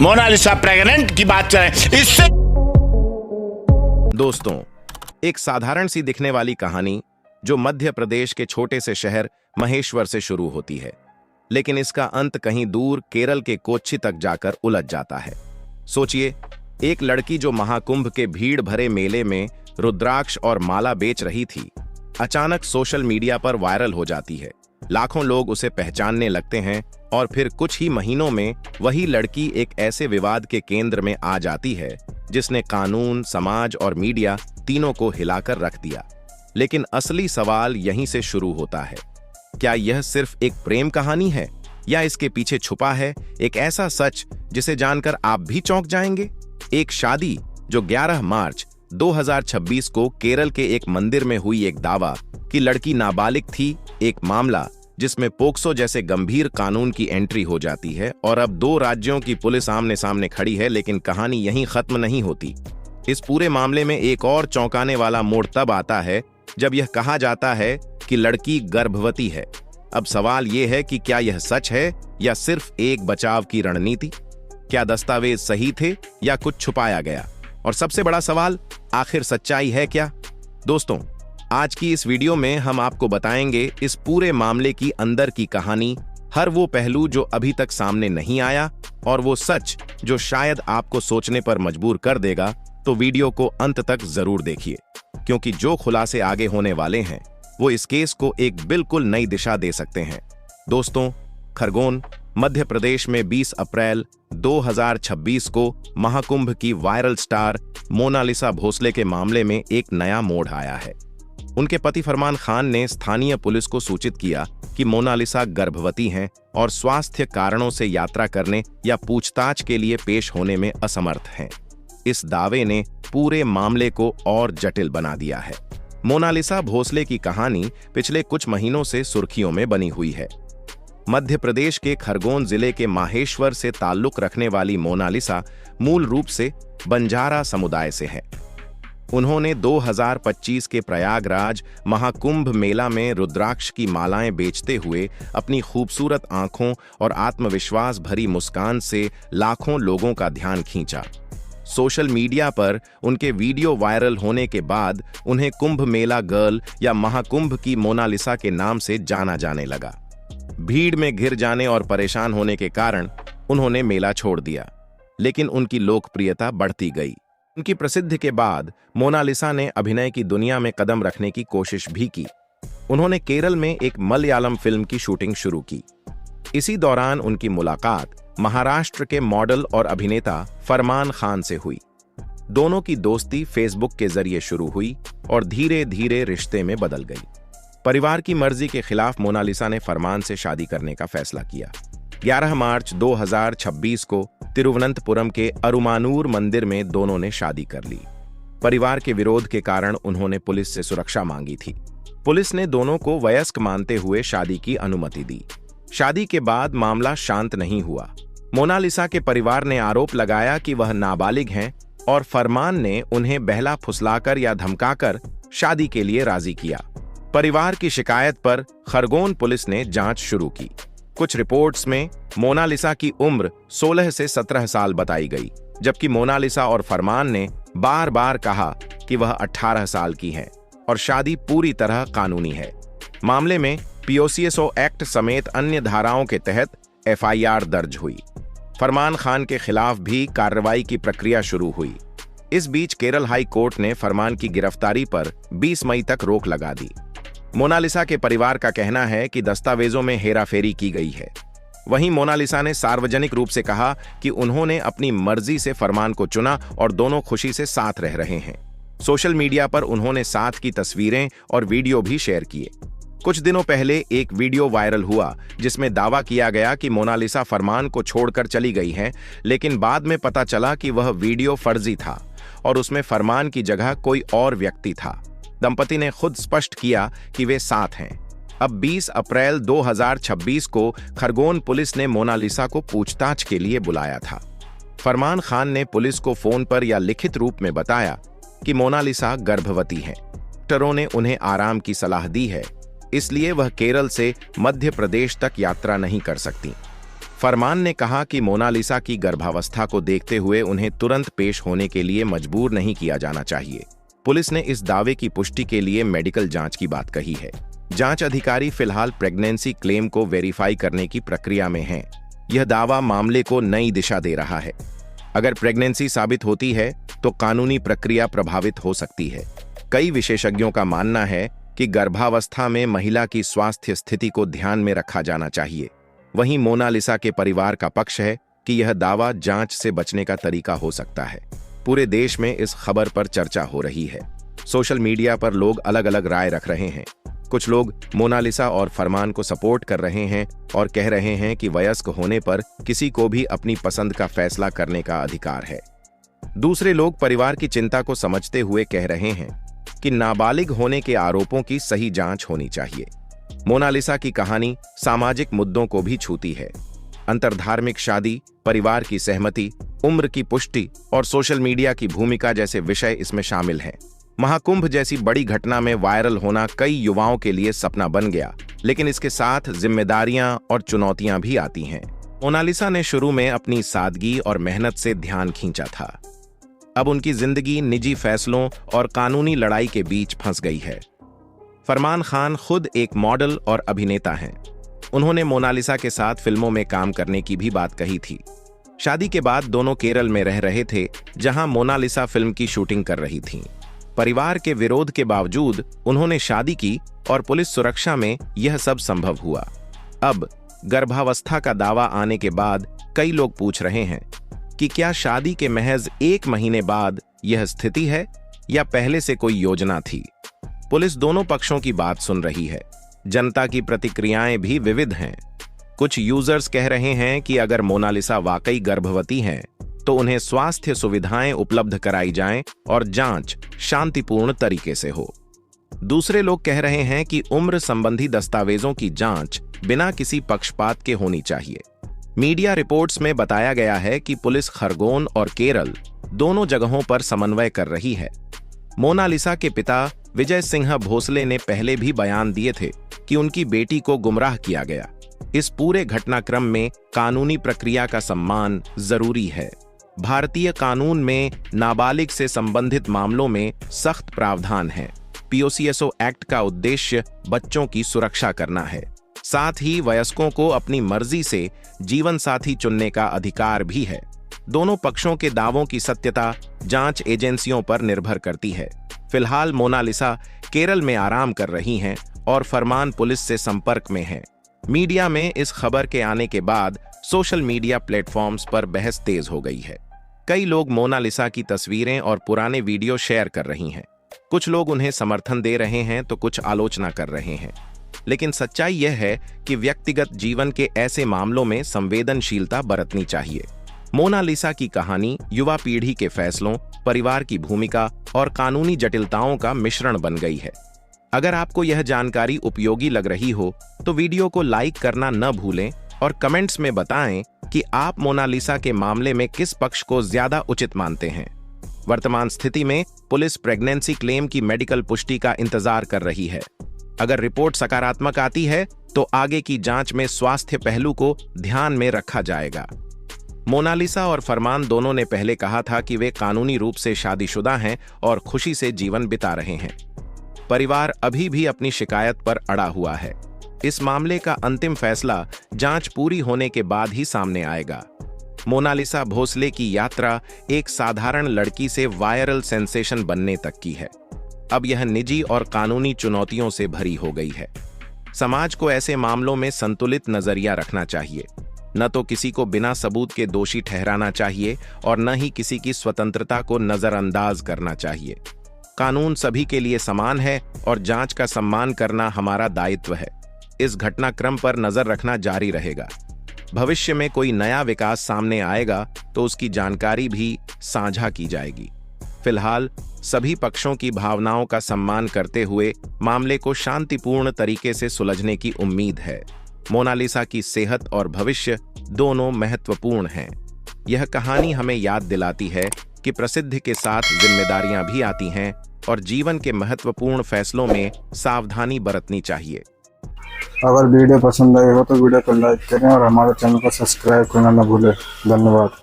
Mona Lisa pregnant की बात करें इससे। दोस्तों, एक साधारण सी दिखने वाली कहानी जो मध्य प्रदेश के छोटे से शहर महेश्वर से शुरू होती है, लेकिन इसका अंत कहीं दूर केरल के कोच्चि तक जाकर उलझ जाता है। सोचिए, एक लड़की जो महाकुंभ के भीड़ भरे मेले में रुद्राक्ष और माला बेच रही थी, अचानक सोशल मीडिया पर वायरल हो जाती है। लाखों लोग उसे पहचानने लगते हैं और फिर कुछ ही महीनों में वही लड़की एक ऐसे विवाद के केंद्र में आ जाती है जिसने कानून, समाज और मीडिया तीनों को हिलाकर रख दिया। लेकिन असली सवाल यहीं से शुरू होता है। क्या यह सिर्फ एक प्रेम कहानी है या इसके पीछे छुपा है एक ऐसा सच जिसे जानकर आप भी चौंक जाएंगे? एक शादी जो 11 मार्च 2026 को केरल के एक मंदिर में हुई, एक दावा कि लड़की नाबालिग थी, एक मामला जिसमें पोक्सो जैसे गंभीर कानून की एंट्री हो जाती है और अब 2 राज्यों की पुलिस आमने सामने खड़ी है। लेकिन कहानी यहीं खत्म नहीं होती। इस पूरे मामले में एक और चौंकाने वाला मोड़ तब आता है जब यह कहा जाता है कि लड़की गर्भवती है। अब सवाल यह है कि क्या यह सच है या सिर्फ एक बचाव की रणनीति? क्या दस्तावेज सही थे या कुछ छुपाया गया? और सबसे बड़ा सवाल, आखिर सच्चाई है क्या? दोस्तों, आज की इस वीडियो में हम आपको बताएंगे इस पूरे मामले की अंदर की कहानी, हर वो पहलू जो अभी तक सामने नहीं आया और वो सच जो शायद आपको सोचने पर मजबूर कर देगा। तो वीडियो को अंत तक जरूर देखिए, क्योंकि जो खुलासे आगे होने वाले हैं वो इस केस को एक बिल्कुल नई दिशा दे सकते हैं। दोस्तों, खरगोन, मध्य प्रदेश में 20 अप्रैल 2026 को महाकुंभ की वायरल स्टार मोनालिसा भोसले के मामले में एक नया मोड़ आया है। उनके पति फरमान खान ने स्थानीय पुलिस को सूचित किया कि मोनालिसा गर्भवती हैं और स्वास्थ्य कारणों से यात्रा करने या पूछताछ के लिए पेश होने में असमर्थ हैं। इस दावे ने पूरे मामले को और जटिल बना दिया है। मोनालिसा भोसले की कहानी पिछले कुछ महीनों से सुर्खियों में बनी हुई है। मध्य प्रदेश के खरगोन जिले के माहेश्वर से ताल्लुक रखने वाली मोनालिसा मूल रूप से बंजारा समुदाय से है। उन्होंने 2025 के प्रयागराज महाकुंभ मेला में रुद्राक्ष की मालाएं बेचते हुए अपनी खूबसूरत आंखों और आत्मविश्वास भरी मुस्कान से लाखों लोगों का ध्यान खींचा। सोशल मीडिया पर उनके वीडियो वायरल होने के बाद उन्हें कुंभ मेला गर्ल या महाकुंभ की मोनालिसा के नाम से जाना जाने लगा। भीड़ में घिर जाने और परेशान होने के कारण उन्होंने मेला छोड़ दिया, लेकिन उनकी लोकप्रियता बढ़ती गई। उनकी प्रसिद्धि के बाद मोनालिसा ने अभिनय की दुनिया में कदम रखने की कोशिश भी की। उन्होंने केरल में एक मलयालम फिल्म की शूटिंग शुरू की। इसी दौरान उनकी मुलाकात महाराष्ट्र के मॉडल और अभिनेता फरमान खान से हुई। दोनों की दोस्ती फेसबुक के जरिए शुरू हुई और धीरे धीरे रिश्ते में बदल गई। परिवार की मर्जी के खिलाफ मोनालिसा ने फरमान से शादी करने का फैसला किया। 11 मार्च 2026 को तिरुवनंतपुरम के अरुमानूर मंदिर में दोनों ने शादी कर ली। परिवार के विरोध के कारण उन्होंने पुलिस से सुरक्षा मांगी थी। पुलिस ने दोनों को वयस्क मानते हुए शादी की अनुमति दी। शादी के बाद मामला शांत नहीं हुआ। मोनालिसा के परिवार ने आरोप लगाया कि वह नाबालिग हैं और फरमान ने उन्हें बहला फुसलाकर या धमकाकर शादी के लिए राजी किया। परिवार की शिकायत पर खरगोन पुलिस ने जांच शुरू की। कुछ रिपोर्ट्स में मोनालिसा की उम्र 16 से 17 साल बताई गई, जबकि मोनालिसा और फरमान ने बार बार कहा कि वह 18 साल की हैं और शादी पूरी तरह कानूनी है। मामले में POCSO एक्ट समेत अन्य धाराओं के तहत FIR दर्ज हुई। फरमान खान के खिलाफ भी कार्रवाई की प्रक्रिया शुरू हुई। इस बीच केरल हाई कोर्ट ने फरमान की गिरफ्तारी पर 20 मई तक रोक लगा दी। मोनालिसा के परिवार का कहना है कि दस्तावेजों में हेराफेरी की गई है। वहीं मोनालिसा ने सार्वजनिक रूप से कहा कि उन्होंने अपनी मर्जी से फरमान को चुना और दोनों खुशी से साथ रह रहे हैं। सोशल मीडिया पर उन्होंने साथ की तस्वीरें और वीडियो भी शेयर किए। कुछ दिनों पहले एक वीडियो वायरल हुआ जिसमें दावा किया गया कि मोनालिसा फरमान को छोड़कर चली गई हैं, लेकिन बाद में पता चला कि वह वीडियो फर्जी था और उसमें फरमान की जगह कोई और व्यक्ति था। दंपति ने खुद स्पष्ट किया कि वे साथ हैं। अब 20 अप्रैल 2026 को खरगोन पुलिस ने मोनालिसा को पूछताछ के लिए बुलाया था। फरमान खान ने पुलिस को फोन पर या लिखित रूप में बताया कि मोनालिसा गर्भवती है। डॉक्टरों ने उन्हें आराम की सलाह दी है, इसलिए वह केरल से मध्य प्रदेश तक यात्रा नहीं कर सकती। फरमान ने कहा कि मोनालिसा की गर्भावस्था को देखते हुए उन्हें तुरंत पेश होने के लिए मजबूर नहीं किया जाना चाहिए। पुलिस ने इस दावे की पुष्टि के लिए मेडिकल जांच की बात कही है। जांच अधिकारी फिलहाल प्रेगनेंसी क्लेम को वेरीफाई करने की प्रक्रिया में हैं। यह दावा मामले को नई दिशा दे रहा है। अगर प्रेगनेंसी साबित होती है तो कानूनी प्रक्रिया प्रभावित हो सकती है। कई विशेषज्ञों का मानना है कि गर्भावस्था में महिला की स्वास्थ्य स्थिति को ध्यान में रखा जाना चाहिए। वहीं मोनालिसा के परिवार का पक्ष है कि यह दावा जांच से बचने का तरीका हो सकता है। पूरे देश में इस खबर पर चर्चा हो रही है। सोशल मीडिया पर लोग अलग अलग राय रख रहे हैं। कुछ लोग मोनालिसा और फरमान को सपोर्ट कर रहे हैं और कह रहे हैं कि वयस्क होने पर किसी को भी अपनी पसंद का फैसला करने का अधिकार है। दूसरे लोग परिवार की चिंता को समझते हुए कह रहे हैं कि नाबालिग होने के आरोपों की सही जांच होनी चाहिए। मोनालिसा की कहानी सामाजिक मुद्दों को भी छूती है। अंतरधार्मिक शादी, परिवार की सहमति, उम्र की पुष्टि और सोशल मीडिया की भूमिका जैसे विषय इसमें शामिल हैं। महाकुंभ जैसी बड़ी घटना में वायरल होना कई युवाओं के लिए सपना बन गया, लेकिन इसके साथ जिम्मेदारियां और चुनौतियां भी आती हैं। मोनालिसा ने शुरू में अपनी सादगी और मेहनत से ध्यान खींचा था। अब उनकी जिंदगी निजी फैसलों और कानूनी लड़ाई के बीच फंस गई है। फरमान खान खुद एक मॉडल और अभिनेता हैं। उन्होंने मोनालिसा के साथ फिल्मों में काम करने की भी बात कही थी। शादी के बाद दोनों केरल में रह रहे थे, जहां मोनालिसा फिल्म की शूटिंग कर रही थीं। परिवार के विरोध के बावजूद उन्होंने शादी की और पुलिस सुरक्षा में यह सब संभव हुआ। अब गर्भावस्था का दावा आने के बाद कई लोग पूछ रहे हैं कि क्या शादी के महज 1 महीने बाद यह स्थिति है या पहले से कोई योजना थी। पुलिस दोनों पक्षों की बात सुन रही है। जनता की प्रतिक्रियाएं भी विविध हैं। कुछ यूजर्स कह रहे हैं कि अगर मोनालिसा वाकई गर्भवती हैं तो उन्हें स्वास्थ्य सुविधाएं उपलब्ध कराई जाएं और जांच शांतिपूर्ण तरीके से हो। दूसरे लोग कह रहे हैं कि उम्र संबंधी दस्तावेजों की जांच बिना किसी पक्षपात के होनी चाहिए। मीडिया रिपोर्ट्स में बताया गया है कि पुलिस खरगोन और केरल दोनों जगहों पर समन्वय कर रही है। मोनालिसा के पिता विजय सिंह भोसले ने पहले भी बयान दिए थे कि उनकी बेटी को गुमराह किया गया। इस पूरे घटनाक्रम में कानूनी प्रक्रिया का सम्मान जरूरी है। भारतीय कानून में नाबालिग से संबंधित मामलों में सख्त प्रावधान है। पीओसीएसओ एक्ट का उद्देश्य बच्चों की सुरक्षा करना है। साथ ही वयस्कों को अपनी मर्जी से जीवन साथी चुनने का अधिकार भी है। दोनों पक्षों के दावों की सत्यता जांच एजेंसियों पर निर्भर करती है। फिलहाल मोनालिसा केरल में आराम कर रही हैं और फरमान पुलिस से संपर्क में है। मीडिया में इस खबर के आने के बाद सोशल मीडिया प्लेटफॉर्म्स पर बहस तेज हो गई है। कई लोग मोनालिसा की तस्वीरें और पुराने वीडियो शेयर कर रही हैं। कुछ लोग उन्हें समर्थन दे रहे हैं तो कुछ आलोचना कर रहे हैं। लेकिन सच्चाई यह है कि व्यक्तिगत जीवन के ऐसे मामलों में संवेदनशीलता बरतनी चाहिए। मोनालिसा की कहानी युवा पीढ़ी के फैसलों, परिवार की भूमिका और कानूनी जटिलताओं का मिश्रण बन गई है। अगर आपको यह जानकारी उपयोगी लग रही हो तो वीडियो को लाइक करना न भूलें और कमेंट्स में बताएं कि आप मोनालिसा के मामले में किस पक्ष को ज्यादा उचित मानते हैं। वर्तमान स्थिति में पुलिस प्रेगनेंसी क्लेम की मेडिकल पुष्टि का इंतजार कर रही है। अगर रिपोर्ट सकारात्मक आती है तो आगे की जांच में स्वास्थ्य पहलू को ध्यान में रखा जाएगा। मोनालिसा और फरमान दोनों ने पहले कहा था कि वे कानूनी रूप से शादीशुदा हैं और खुशी से जीवन बिता रहे हैं। परिवार अभी भी अपनी शिकायत पर अड़ा हुआ है। इस मामले का अंतिम फैसला जांच पूरी होने के बाद ही सामने आएगा। मोनालिसा भोसले की यात्रा एक साधारण लड़की से वायरल सेंसेशन बनने तक की है। अब यह निजी और कानूनी चुनौतियों से भरी हो गई है। समाज को ऐसे मामलों में संतुलित नजरिया रखना चाहिए। न तो किसी को बिना सबूत के दोषी ठहराना चाहिए और न ही किसी की स्वतंत्रता को नजरअंदाज करना चाहिए। कानून सभी के लिए समान है और जांच का सम्मान करना हमारा दायित्व है। इस घटनाक्रम पर नजर रखना जारी रहेगा। भविष्य में कोई नया विकास सामने आएगा तो उसकी जानकारी भी साझा की जाएगी। फिलहाल सभी पक्षों की भावनाओं का सम्मान करते हुए मामले को शांतिपूर्ण तरीके से सुलझने की उम्मीद है। मोनालिसा की सेहत और भविष्य दोनों महत्वपूर्ण हैं। यह कहानी हमें याद दिलाती है कि प्रसिद्धि के साथ जिम्मेदारियां भी आती हैं और जीवन के महत्वपूर्ण फैसलों में सावधानी बरतनी चाहिए। अगर वीडियो पसंद आई हो तो वीडियो को लाइक करें और हमारे चैनल को सब्सक्राइब करना न भूलें। धन्यवाद।